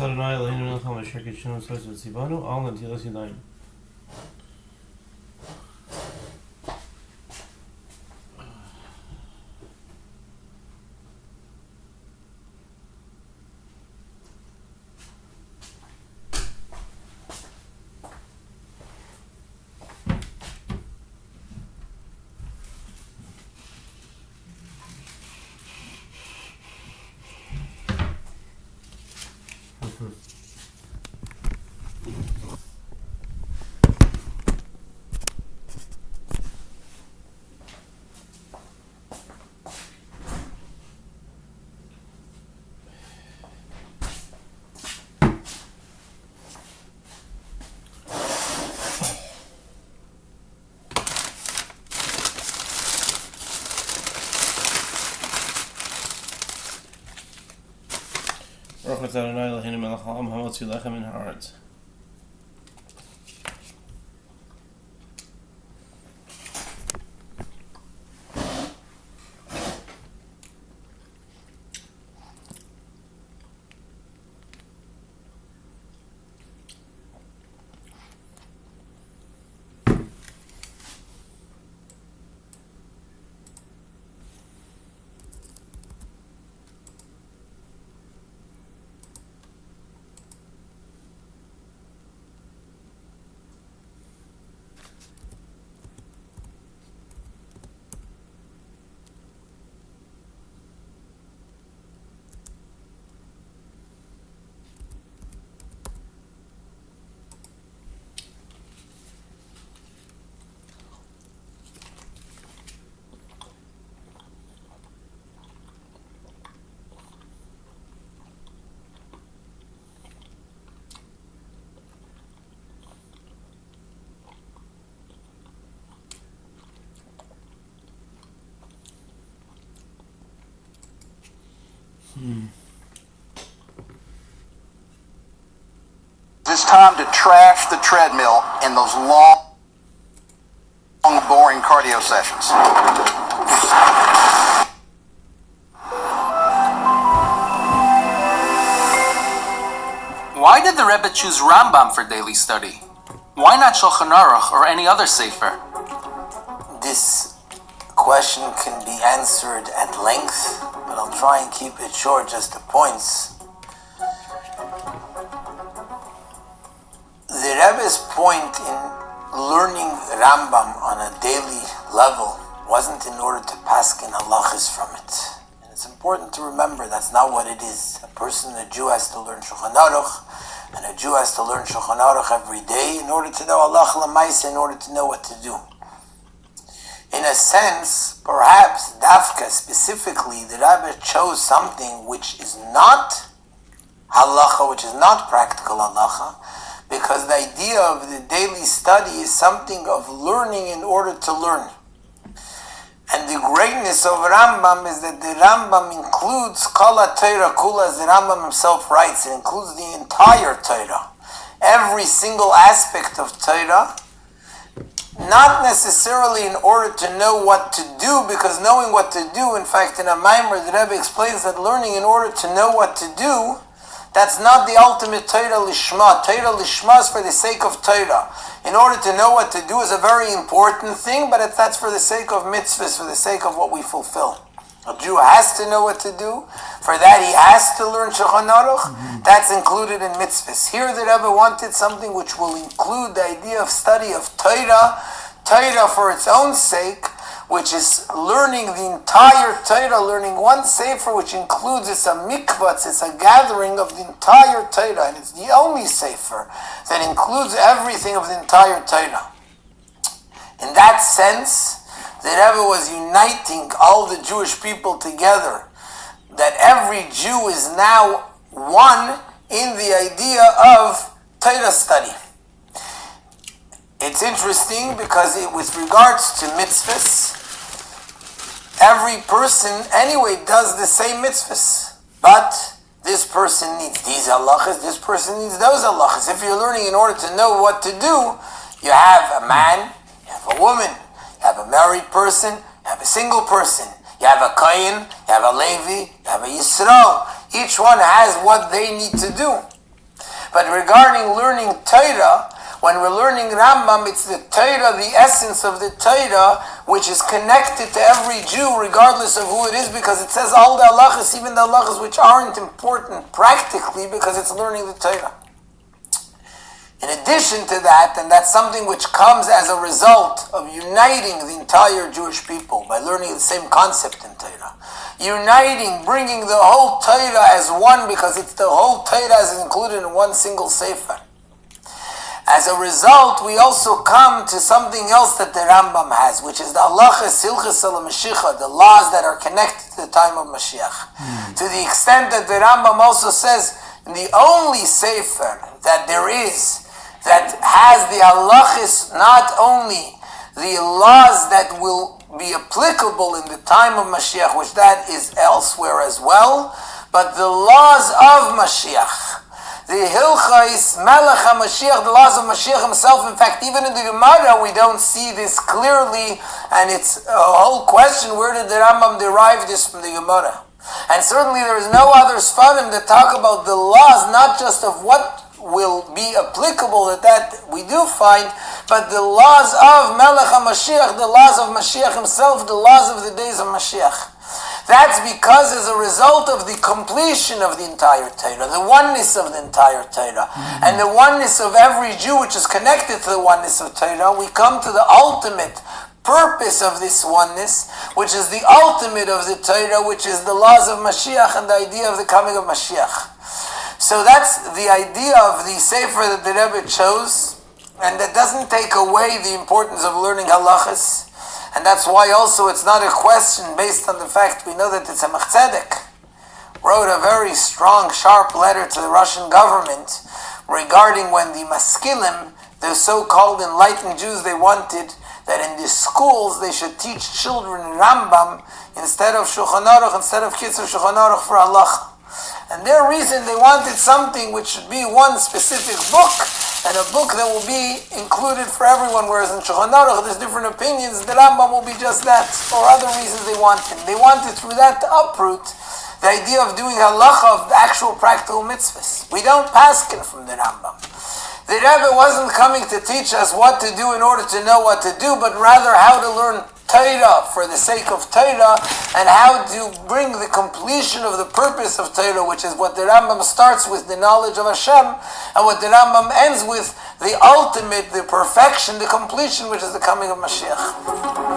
Adonai Eloheinu melech hamashiach kishenu tzos v'tzivanu al netilas yadayim. Baruch Adonai Eloheinu melech haolam hamotzi lechem min haaretz. It's time to trash the treadmill in those long, boring cardio sessions. Why did the Rebbe choose Rambam for daily study? Why not Shulchan Aruch or any other sefer? This question can be answered at length, but I'll try and keep it short, just the points. The Rebbe's point in learning Rambam on a daily level wasn't in order to paskin halachas from it. And it's important to remember that's not what it is. A Jew has to learn Shulchan Aruch, and a Jew has to learn Shulchan Aruch every day in order to know halacha l'maisa, in order to know what to do. In a sense, perhaps Dafka specifically, the Rebbe chose something which is not halacha, which is not practical halacha, because the idea of the daily study is something of learning in order to learn. And the greatness of Rambam is that the Rambam includes Kala Torah Kula, as the Rambam himself writes, it includes the entire Torah. Every single aspect of Torah, not necessarily in order to know what to do, because knowing what to do, in fact, in a Maimer, the Rebbe explains that learning in order to know what to do, that's not the ultimate Torah Lishma. Torah Lishma is for the sake of Torah. In order to know what to do is a very important thing, but that's for the sake of mitzvahs, for the sake of what we fulfill. A Jew has to know what to do. For that he has to learn Shulchan Aruch. That's included in mitzvahs. Here the Rebbe wanted something which will include the idea of study of Torah, Torah for its own sake, which is learning the entire Torah, learning one sefer, which includes, it's a mikvah, it's a gathering of the entire Torah, and it's the only sefer that includes everything of the entire Torah. In that sense, the Rebbe was uniting all the Jewish people together, that every Jew is now one in the idea of Torah study. It's interesting because with regards to mitzvahs, every person anyway does the same mitzvahs, but this person needs these halachas, this person needs those halachas. If you're learning in order to know what to do, you have a man, you have a woman, you have a married person, you have a single person, you have a Kohen, you have a Levi, you have a Yisrael. Each one has what they need to do. But regarding learning Torah, when we're learning Rambam, it's the Torah, the essence of the Torah, which is connected to every Jew, regardless of who it is, because it says all the halachas, even the halachas which aren't important practically, because it's learning the Torah. In addition to that, and that's something which comes as a result of uniting the entire Jewish people by learning the same concept in Torah. Uniting, bringing the whole Torah as one, because it's the whole Torah is included in one single sefer. As a result, we also come to something else that the Rambam has, which is the halachas hilchas al Mashiach, the laws that are connected to the time of Mashiach. To the extent that the Rambam also says, the only sefer that there is that has the halachas, not only the laws that will be applicable in the time of Mashiach, which that is elsewhere as well, but the laws of Mashiach. The Hilchais Melech HaMashiach, the laws of Mashiach himself. In fact, even in the Gemara, we don't see this clearly, and it's a whole question, where did the Rambam derive this from the Gemara? And certainly there is no other Sfarim that talk about the laws, not just of what will be applicable, that we do find, but the laws of Melech HaMashiach, the laws of Mashiach himself, the laws of the days of Mashiach. That's because as a result of the completion of the entire Torah, the oneness of the entire Torah, and the oneness of every Jew which is connected to the oneness of Torah, we come to the ultimate purpose of this oneness, which is the ultimate of the Torah, which is the laws of Mashiach and the idea of the coming of Mashiach. So that's the idea of the Sefer that the Rebbe chose, and that doesn't take away the importance of learning halachas. And that's why also it's not a question based on the fact we know that the Tzemach Tzedek wrote a very strong, sharp letter to the Russian government regarding when the Maskilim, the so-called enlightened Jews, they wanted that in the schools they should teach children Rambam instead of Shulchan Aruch, instead of Kitzur Shulchan Aruch for halacha. And their reason, they wanted something which should be one specific book, and a book that will be included for everyone, whereas in Shulchan Aruch there's different opinions, the Rambam will be just that, or other reasons they wanted. They wanted through that to uproot the idea of doing halacha of the actual practical mitzvahs. We don't paskin from the Rambam. The Rebbe wasn't coming to teach us what to do in order to know what to do, but rather how to learn Torah for the sake of Torah, and how to bring the completion of the purpose of Torah, which is what the Rambam starts with, the knowledge of Hashem, and what the Rambam ends with, the ultimate, the perfection, the completion, which is the coming of Mashiach.